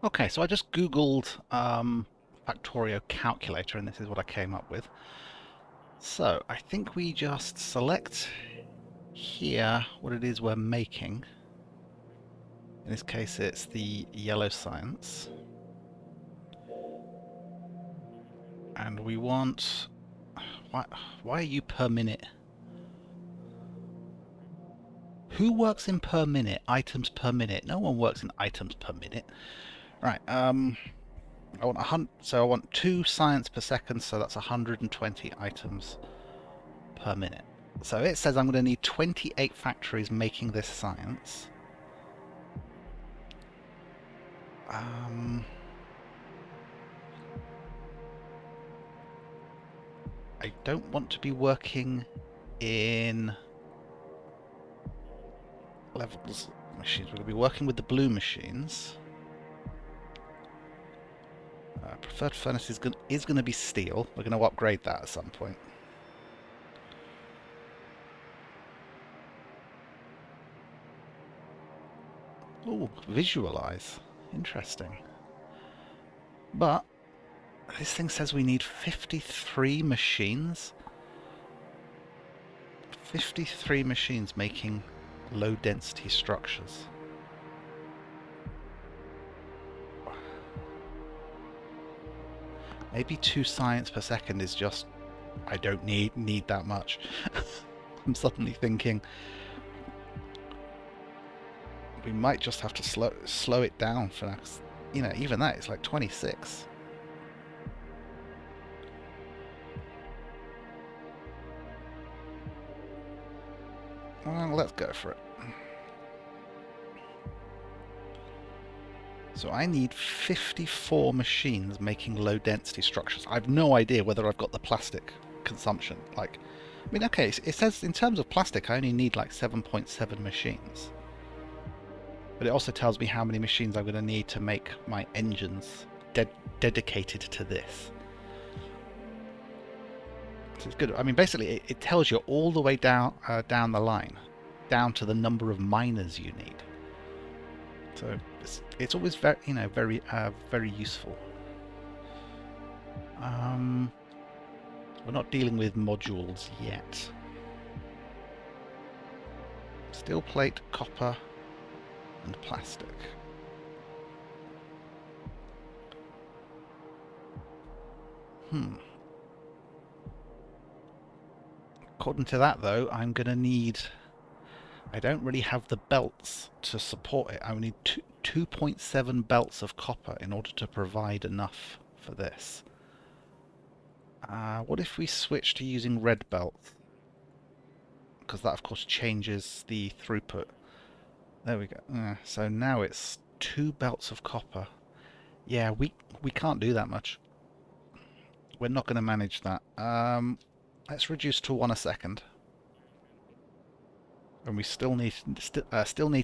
Okay, so I just Googled Factorio calculator, and this is what I came up with. So I think we just select here what it is we're making. In this case, it's the yellow science. And we want... Why are you per minute? Who works in per minute? Items per minute. No one works in items per minute. Right, I want so I want 2 science per second, so that's 120 items per minute. So it says I'm going to need 28 factories making this science. I don't want to be working in levels machines. We're going to be working with the blue machines. Preferred furnace is going to be steel. We're going to upgrade that at some point. Oh, visualize. Interesting. But this thing says we need 53 machines. 53 machines making low density structures. Maybe 2 science per second is just... I don't need that much. I'm suddenly thinking we might just have to slow it down for now. You know, even that is like 26. Well, let's go for it. So I need 54 machines making low density structures. I've no idea whether I've got the plastic consumption. Like, I mean, okay, it says in terms of plastic I only need like 7.7 machines. But it also tells me how many machines I'm going to need to make my engines dedicated to this. So it's good. I mean, basically, it tells you all the way down the line, down to the number of miners you need. So it's always very very useful. We're not dealing with modules yet. Steel plate, copper, and plastic. According to that, though, I'm going to need... I don't really have the belts to support it. I need 2.7 belts of copper in order to provide enough for this. What if we switch to using red belts? Because that, of course, changes the throughput. There we go. So now it's 2 belts of copper. Yeah, we can't do that much. We're not going to manage that. Let's reduce to 1 a second. And we still need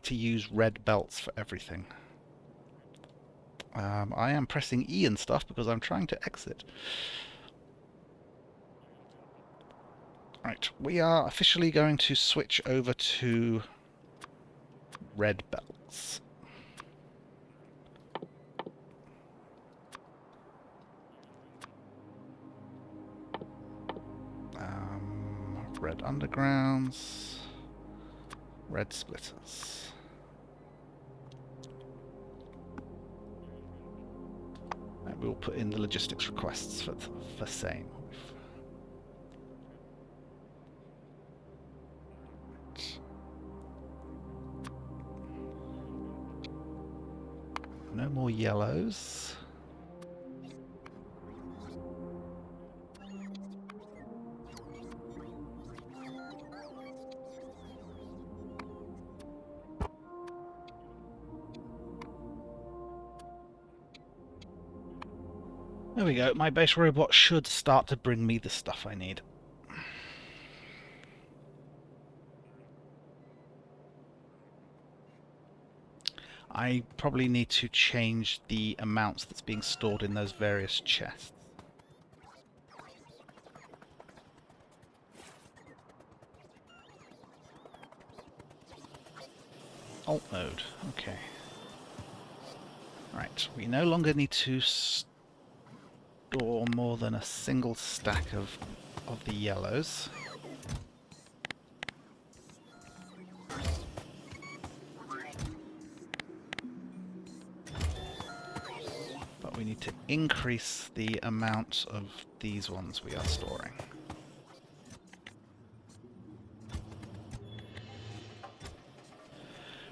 to use red belts for everything. I am pressing E and stuff because I'm trying to exit. Right, we are officially going to switch over to red belts. Red undergrounds, red splitters. And we'll put in the logistics requests for same. No more yellows. There we go. My base robot should start to bring me the stuff I need. I probably need to change the amounts that's being stored in those various chests. Alt mode. Okay. Right, we no longer need to store more than a single stack of the yellows. But we need to increase the amount of these ones we are storing.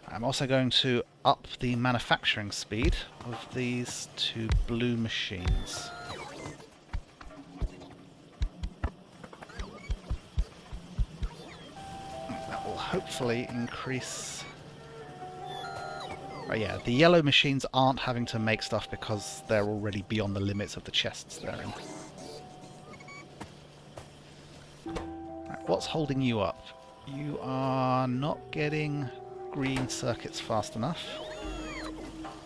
I'm also going to up the manufacturing speed of these two blue machines. That will hopefully increase... Oh yeah, the yellow machines aren't having to make stuff because they're already beyond the limits of the chests they're in. Right, what's holding you up? You are not getting green circuits fast enough.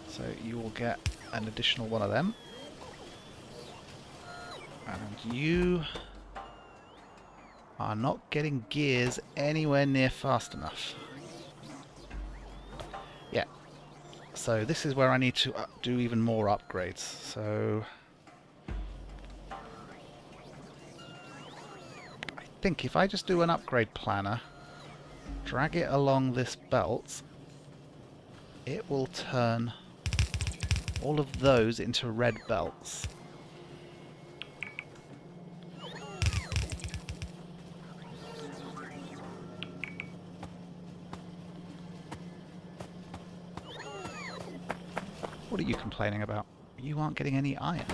So you will get an additional one of them. And you are not getting gears anywhere near fast enough. Yeah. So this is where I need to do even more upgrades. So I think if I just do an upgrade planner, drag it along this belt, it will turn all of those into red belts. What are you complaining about? You aren't getting any iron.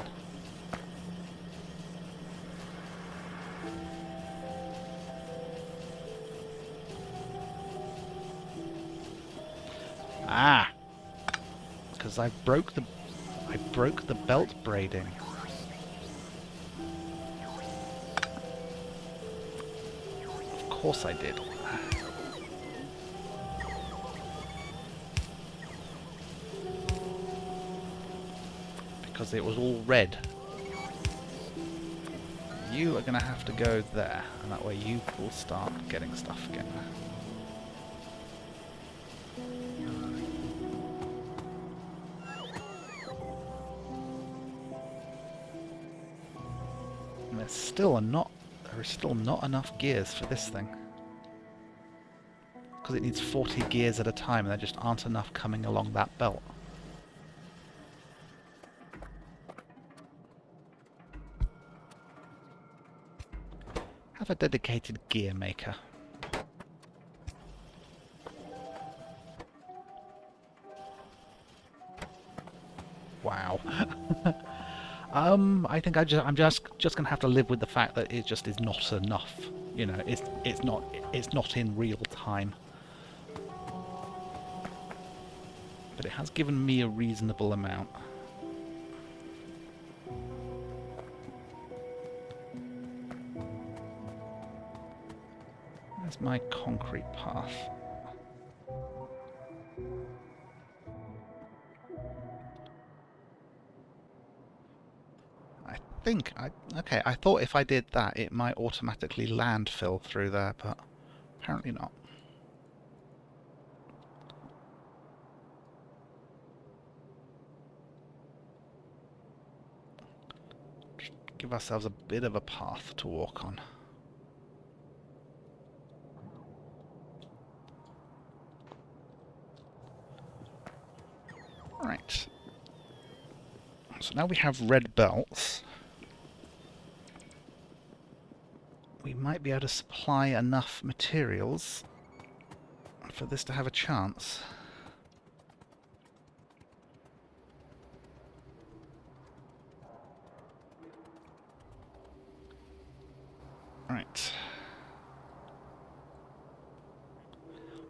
Ah! Because I broke the belt braiding. Of course I did. Because it was all red. You are going to have to go there, and that way you will start getting stuff again. And there is still not enough gears for this thing. Because it needs 40 gears at a time, and there just aren't enough coming along that belt. Have a dedicated gear maker. Wow. I think I'm just gonna have to live with the fact that it just is not enough. You know, it's not in real time. But it has given me a reasonable amount. There's my concrete path. Okay, I thought if I did that it might automatically landfill through there, but apparently not. Just give ourselves a bit of a path to walk on. Right. So now we have red belts. We might be able to supply enough materials for this to have a chance. Right.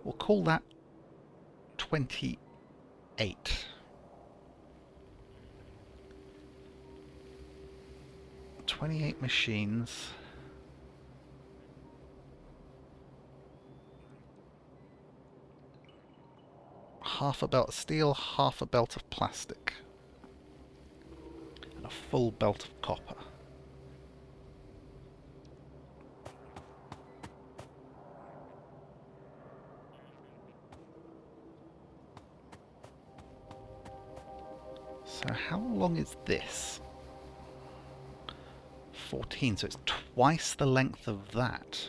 We'll call that 28. 28 machines. Half a belt of steel, half a belt of plastic. And a full belt of copper. So how long is this? 14, so it's twice the length of that.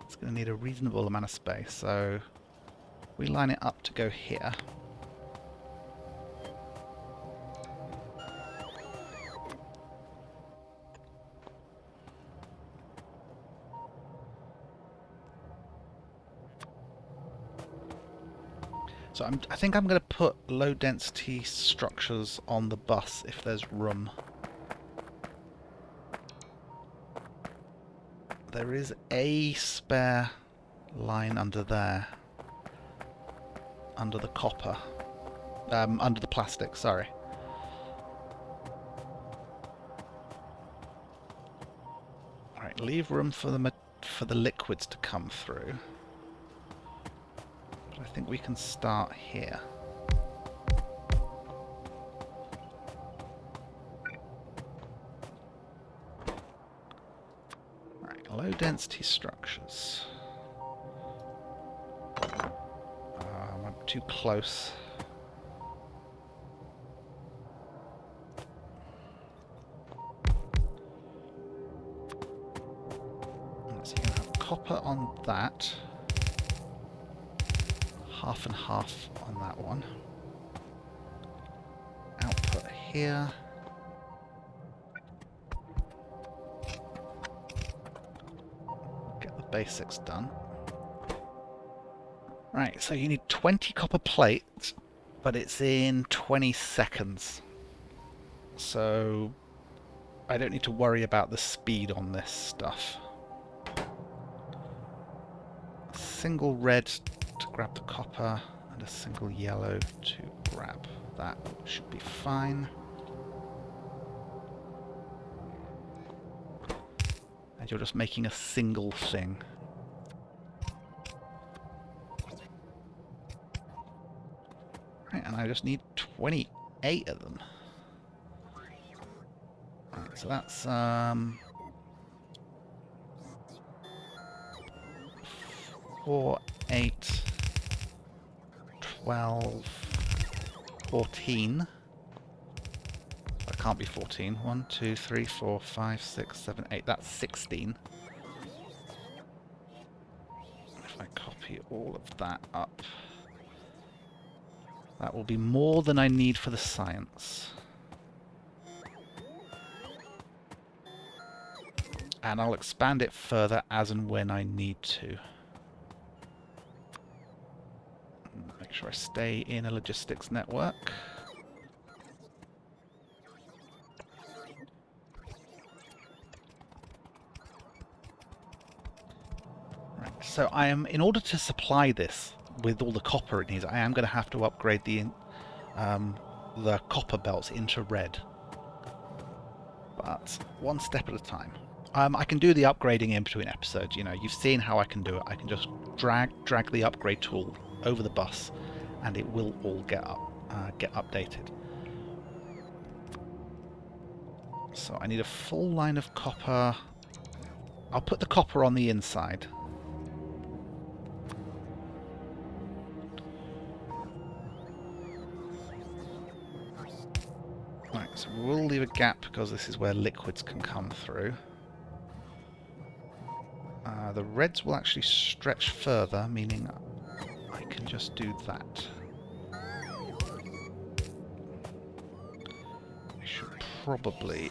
It's going to need a reasonable amount of space, so we line it up to go here. So I think I'm going to put low density structures on the bus if there's room. There is a spare line under there. Under the copper. Under the plastic, sorry. Alright, leave room for the liquids to come through. But I think we can start here. Alright, low density structures. I'm too close. So you can have copper on that. Half and half on that one. Output here. Get the basics done. Right, so you need 20 copper plates, but it's in 20 seconds. So I don't need to worry about the speed on this stuff. A single red to grab the copper and a single yellow to grab that. Should be fine. And you're just making a single thing. Right, and I just need 28 of them. Right, so that's 4, 8, 12, 14. That can't be 14. 1, 2, 3, 4, 5, 6, 7, 8. That's 16. If I copy all of that up, that will be more than I need for the science. And I'll expand it further as and when I need to. Make sure I stay in a logistics network. Right, so I am, in order to supply this with all the copper it needs, I am going to have to upgrade the copper belts into red. But one step at a time. I can do the upgrading in between episodes. You know, you've seen how I can do it. I can just drag the upgrade tool over the bus, and it will all get updated. So I need a full line of copper. I'll put the copper on the inside. Right, so we'll leave a gap because this is where liquids can come through. The reds will actually stretch further, meaning I can just do that. I should probably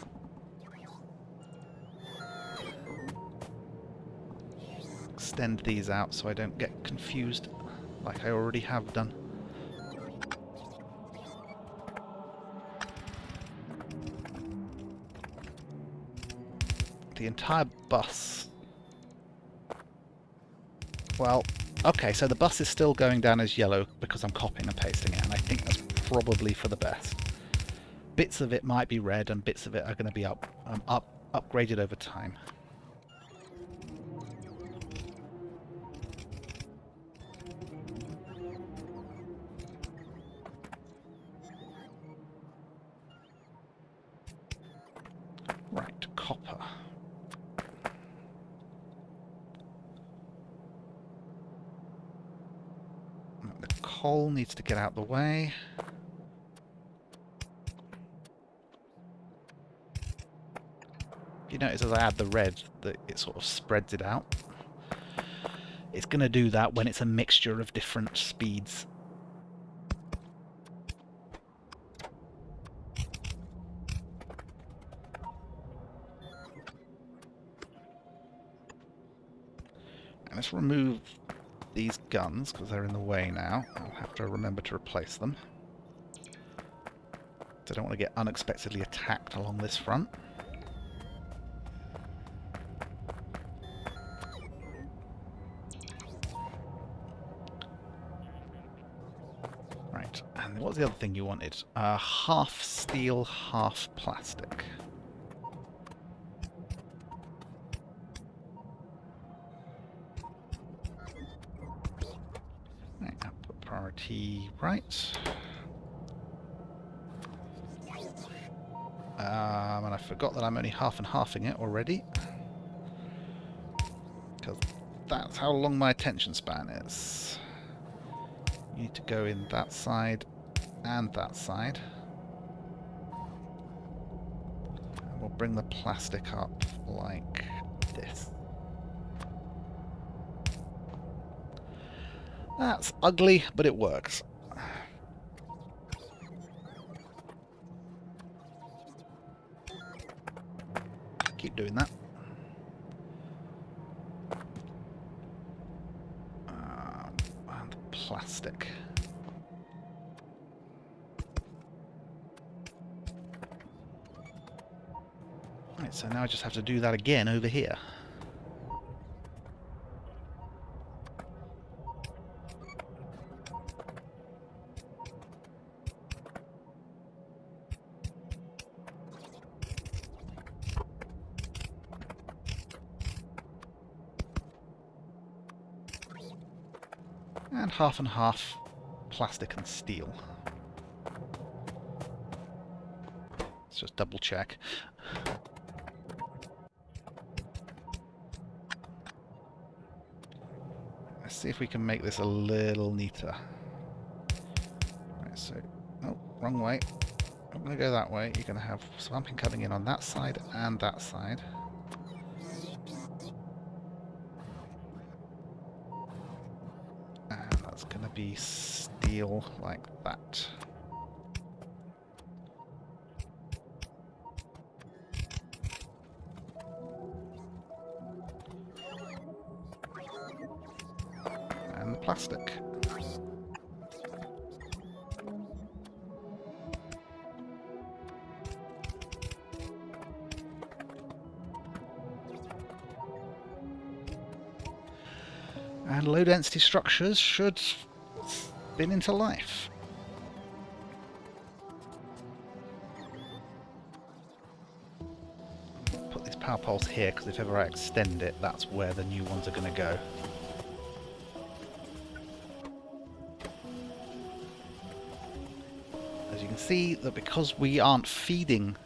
extend these out so I don't get confused like I already have done. The entire bus. Well, okay, so the bus is still going down as yellow because I'm copying and pasting it, and I think that's probably for the best. Bits of it might be red, and bits of it are going to be upgraded over time. Right, copper. The coal needs to get out the way. you notice as I add the red that it sort of spreads it out. It's going to do that when it's a mixture of different speeds. And let's remove these guns because they're in the way now. I'll have to remember to replace them. I don't want to get unexpectedly attacked along this front. Right, and what was the other thing you wanted? Half steel, half plastic. Right, output priority right. And I forgot that I'm only half and halving it already. Because that's how long my attention span is. You need to go in that side and that side. And we'll bring the plastic up like this. That's ugly, but it works. Keep doing that. And plastic. Right, so now I just have to do that again over here. And half plastic and steel. Let's just double check. Let's see if we can make this a little neater. Right, so, oh, wrong way. I'm going to go that way. You're going to have swamping coming in on that side and that side. And that's going to be steel like that. And the plastic. And low density structures should spin into life. Put these power poles here because if ever I extend it, that's where the new ones are going to go. As you can see, that because we aren't feeding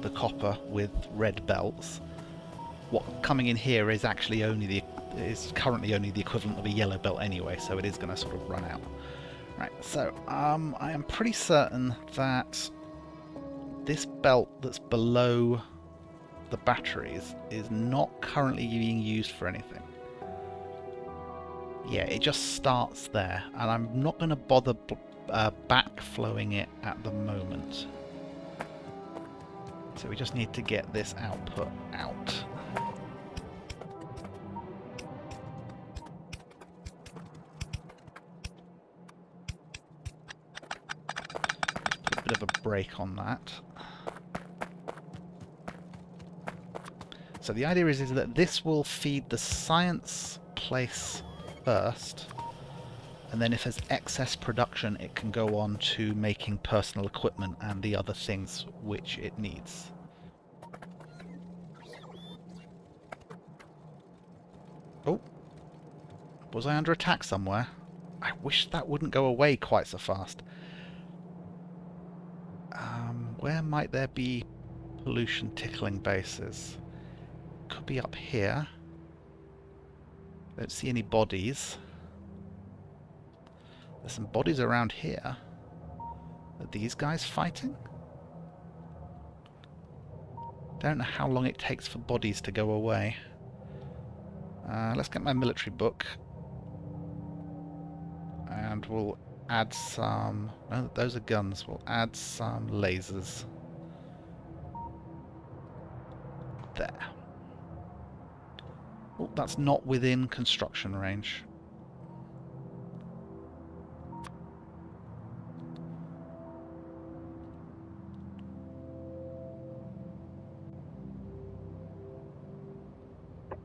the copper with red belts, what coming in here is actually currently only the equivalent of a yellow belt anyway, so it is going to sort of run out. Right, so I am pretty certain that this belt that's below the batteries is not currently being used for anything. Yeah, it just starts there, and I'm not going to bother backflowing it at the moment. So we just need to get this output out. Put a bit of a break on that. So the idea is that this will feed the science place first, and then if there's excess production it can go on to making personal equipment and the other things which it needs. Oh, was I under attack somewhere? I wish that wouldn't go away quite so fast. Where might there be pollution tickling bases? Could be up here. Don't see any bodies. There's some bodies around here. Are these guys fighting? Don't know how long it takes for bodies to go away. Let's get my military book. And we'll add some... No, those are guns. We'll add some lasers. There. Oh, that's not within construction range.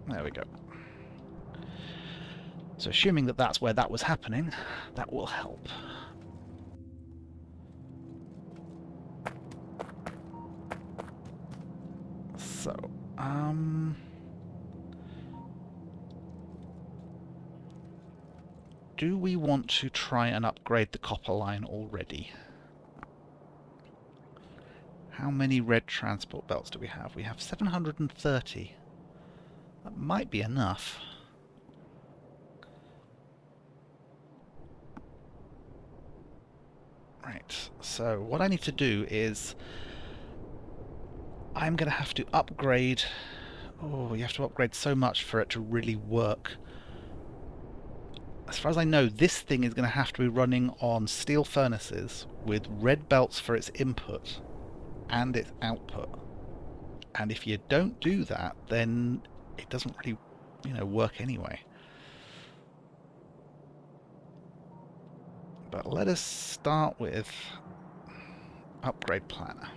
There we go. So assuming that that's where that was happening, that will help. So, do we want to try and upgrade the copper line already? How many red transport belts do we have? We have 730. That might be enough. Right, so what I need to do is I'm going to have to upgrade... Oh, you have to upgrade so much for it to really work. As far as I know, this thing is going to have to be running on steel furnaces with red belts for its input and its output. And if you don't do that, then it doesn't really, work anyway. But let us start with upgrade planner.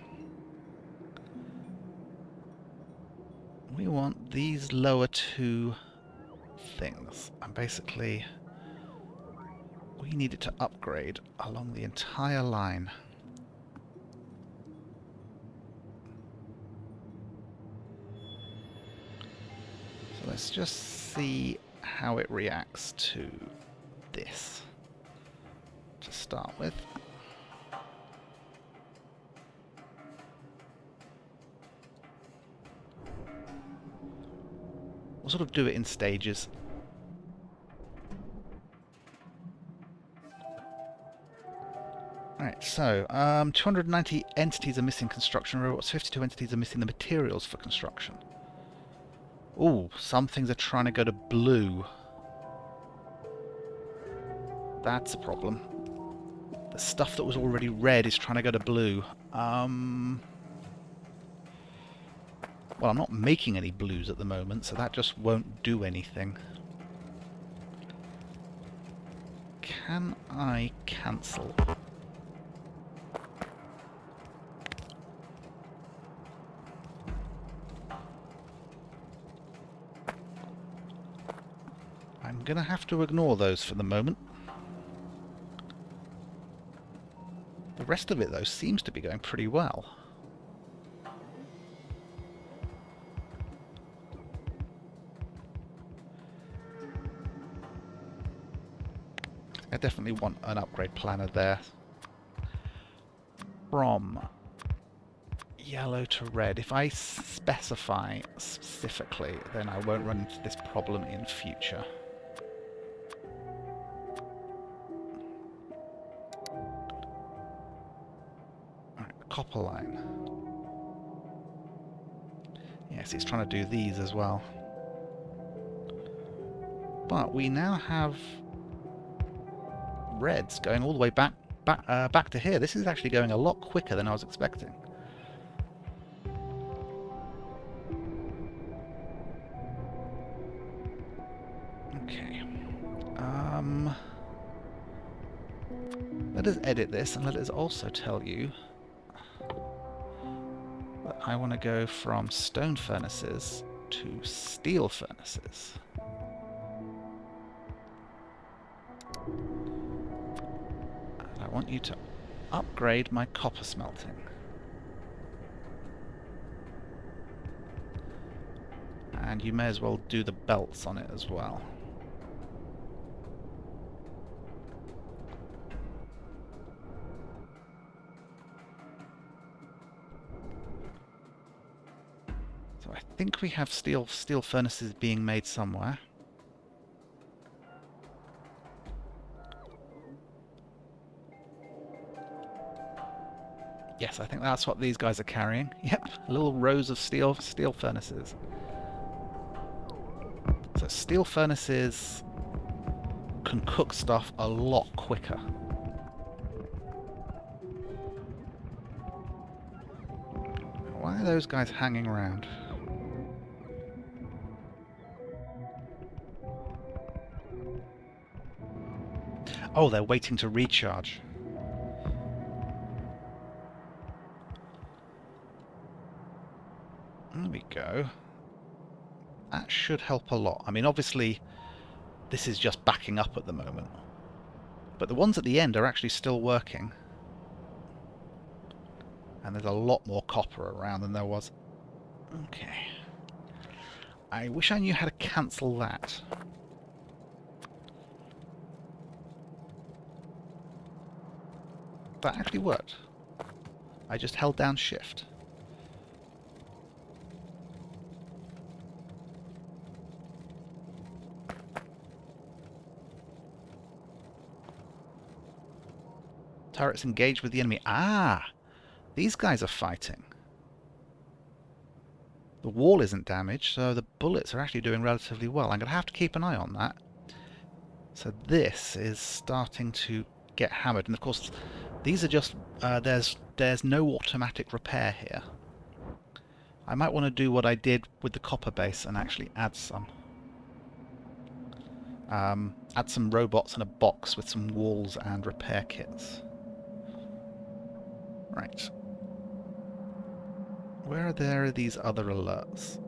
We want these lower two things, and basically we need it to upgrade along the entire line. So let's just see how it reacts to this to start with. We'll sort of do it in stages. Right, so 290 entities are missing construction robots, 52 entities are missing the materials for construction. Ooh, some things are trying to go to blue. That's a problem. The stuff that was already red is trying to go to blue. Well, I'm not making any blues at the moment, so that just won't do anything. Can I cancel? I'm going to have to ignore those for the moment. The rest of it, though, seems to be going pretty well. I definitely want an upgrade planner there. From yellow to red. If I specify specifically, then I won't run into this problem in future. Alright, copper line. Yes, it's trying to do these as well. But we now have reds going all the way back to here. This is actually going a lot quicker than I was expecting. Okay. Let us edit this, and let us also tell you that I want to go from stone furnaces to steel furnaces. And I want you to upgrade my copper smelting. And you may as well do the belts on it as well. So I think we have steel furnaces being made somewhere. Yes, I think that's what these guys are carrying. Yep, little rows of steel furnaces. So steel furnaces can cook stuff a lot quicker. Why are those guys hanging around? Oh, they're waiting to recharge. There we go. That should help a lot. I mean, obviously, this is just backing up at the moment. But the ones at the end are actually still working. And there's a lot more copper around than there was. Okay. I wish I knew how to cancel that. That actually worked. I just held down shift. Turrets engaged with the enemy. Ah! These guys are fighting. The wall isn't damaged, so the bullets are actually doing relatively well. I'm going to have to keep an eye on that. So this is starting to get hammered. And of course, these are just... there's no automatic repair here. I might want to do what I did with the copper base and actually add some. Add some robots and a box with some walls and repair kits. Right. Where are there these other alerts?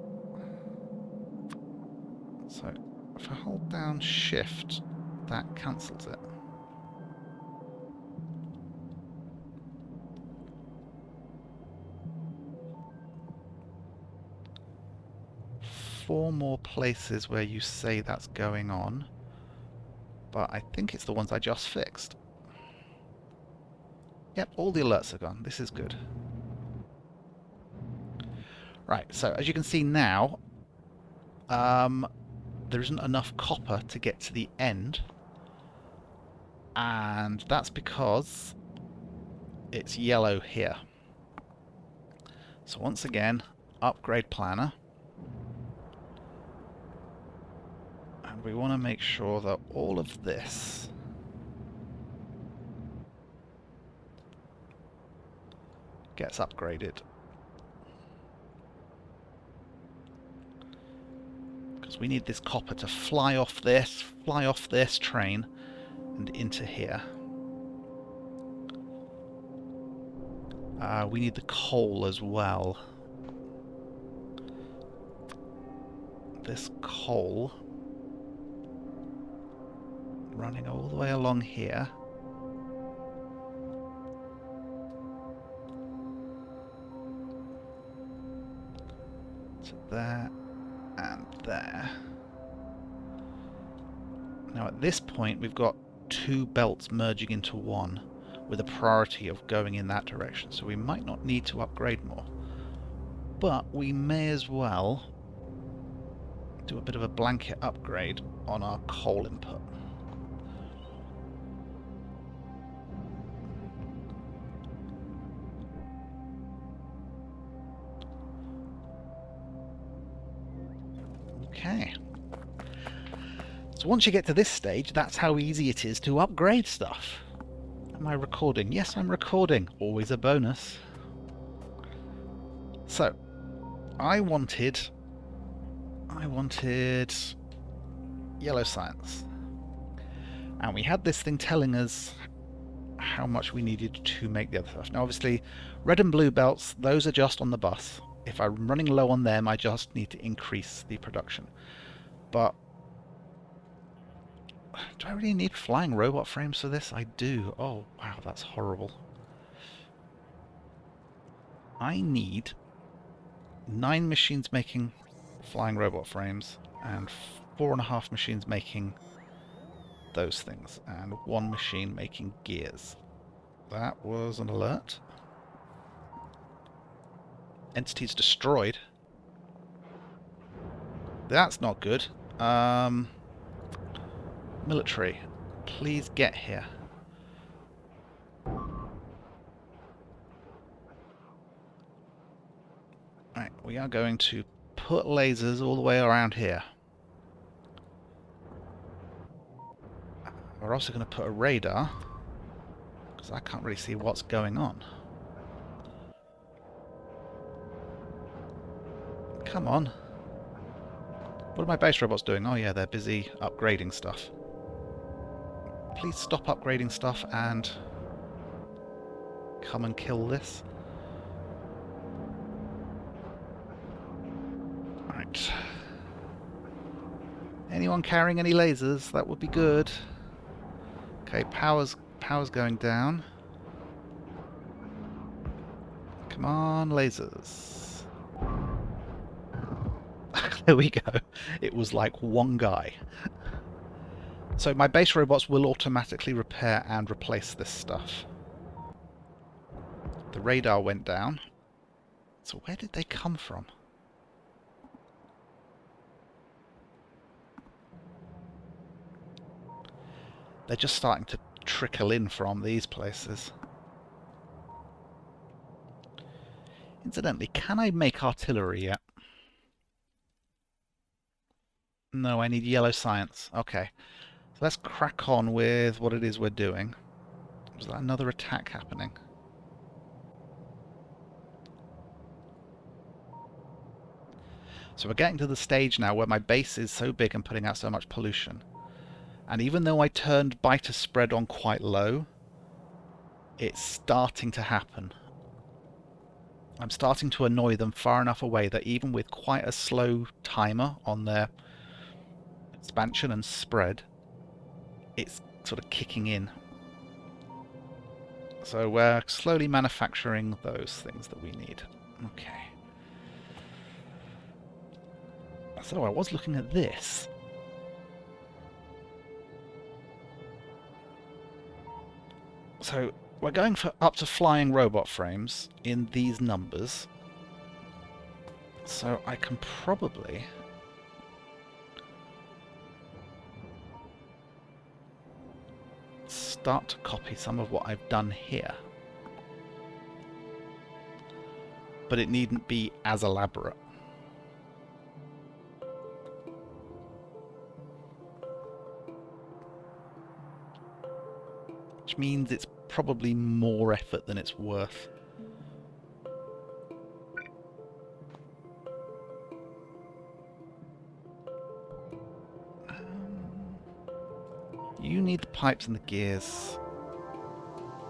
So, if I hold down shift, that cancels it. Four more places where you say that's going on, but I think it's the ones I just fixed. Yep, all the alerts are gone. This is good. Right, so as you can see now, there isn't enough copper to get to the end, and that's because it's yellow here. So once again, upgrade planner. And we want to make sure that all of this gets upgraded. Because we need this copper to fly off this train and into here. We need the coal as well. This coal running all the way along here. To there and there. Now at this point we've got two belts merging into one with a priority of going in that direction, so we might not need to upgrade more. But we may as well do a bit of a blanket upgrade on our coal input. Okay. So once you get to this stage, that's how easy it is to upgrade stuff. Am I recording? Yes, I'm recording. Always a bonus. So, I wanted yellow science. And we had this thing telling us how much we needed to make the other stuff. Now obviously, red and blue belts, those are just on the bus. If I'm running low on them, I just need to increase the production. But do I really need flying robot frames for this? I do. Oh, wow, that's horrible. I need 9 machines making flying robot frames and 4.5 machines making those things, and 1 machine making gears. That was an alert. Entities destroyed. That's not good. Military, please get here. Right, we are going to put lasers all the way around here. We're also going to put a radar, because I can't really see what's going on. Come on. What are my base robots doing? Oh yeah, they're busy upgrading stuff. Please stop upgrading stuff and come and kill this. Right. Anyone carrying any lasers? That would be good. Okay, power's going down. Come on, lasers. There we go. It was like one guy. So my base robots will automatically repair and replace this stuff. The radar went down. So where did they come from? They're just starting to trickle in from these places. Incidentally, can I make artillery yet? No, I need yellow science. Okay. So let's crack on with what it is we're doing. Was that another attack happening? So we're getting to the stage now where my base is so big and putting out so much pollution. And even though I turned biter spread on quite low, it's starting to happen. I'm starting to annoy them far enough away that even with quite a slow timer on their expansion and spread, it's sort of kicking in. So we're slowly manufacturing those things that we need. Okay. So I was looking at this. So we're going for up to flying robot frames in these numbers. So I can probably start to copy some of what I've done here. But it needn't be as elaborate. Which means it's probably more effort than it's worth. You need the pipes and the gears.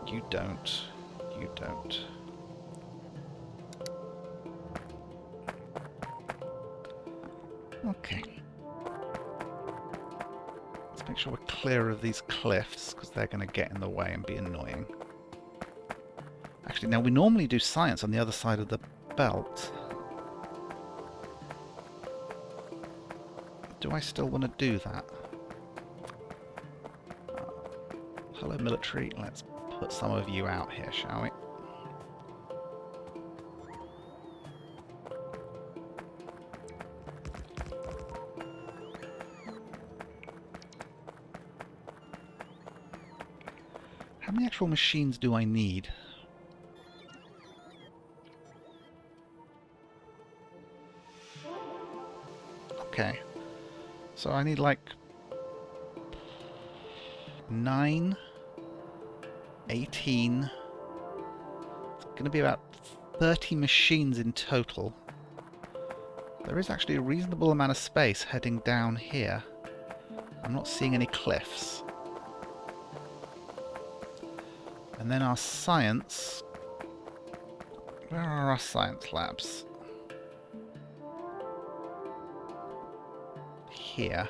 You don't. You don't. Okay. Let's make sure we're clear of these cliffs, because they're going to get in the way and be annoying. Actually, now we normally do science on the other side of the belt. Do I still want to do that? Hello, military. Let's put some of you out here, shall we? How many actual machines do I need? Okay. So I need like 9, 18. It's going to be about 30 machines in total. There is actually a reasonable amount of space heading down here. I'm not seeing any cliffs. And then our science... Where are our science labs? Here.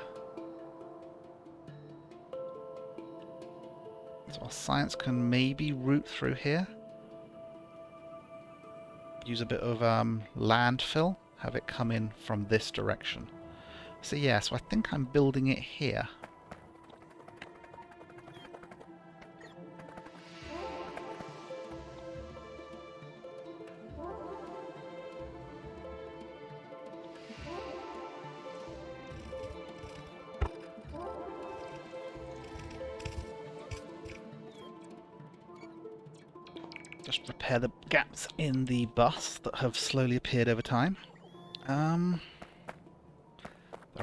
So our science can maybe route through here. Use a bit of landfill. Have it come in from this direction. So yeah, so I think I'm building it here. Just repair the gaps in the bus that have slowly appeared over time. There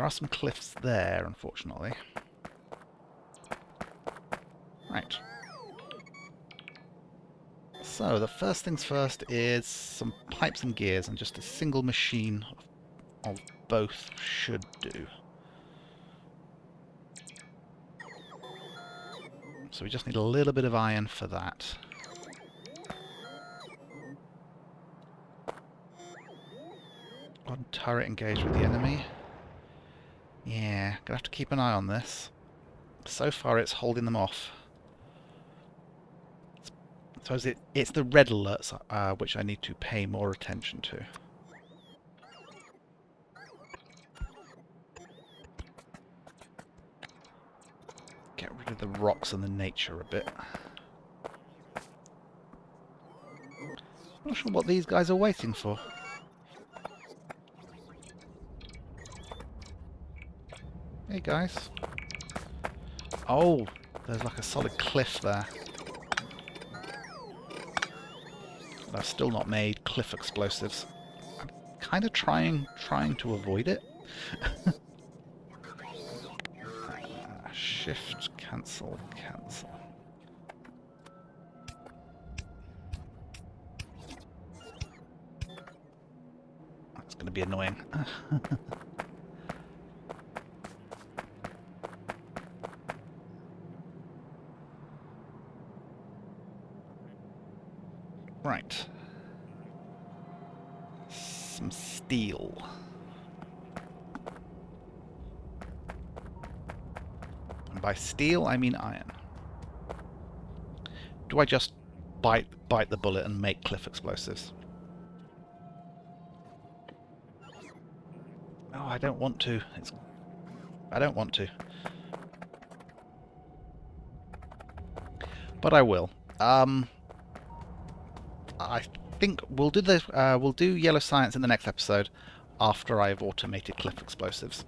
are some cliffs there, unfortunately. Right. So, the first things first is some pipes and gears, and just a single machine of both should do. So we just need a little bit of iron for that. One turret engaged with the enemy. Yeah, gonna have to keep an eye on this. So far it's holding them off. So it's the red alerts which I need to pay more attention to. Get rid of the rocks and the nature a bit. Not sure what these guys are waiting for. Hey guys. Oh, there's like a solid cliff there. But I've still not made cliff explosives. I'm kind of trying to avoid it. Shift, cancel, cancel. That's going to be annoying. Right. Some steel. And by steel, I mean iron. Do I just bite the bullet and make cliff explosives? Oh, I don't want to. I don't want to. But I will. I think we'll do this. We'll do yellow science in the next episode after I've automated cliff explosives.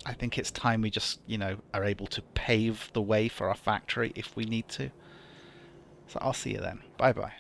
I think it's time we just, are able to pave the way for our factory if we need to. So I'll see you then. Bye bye.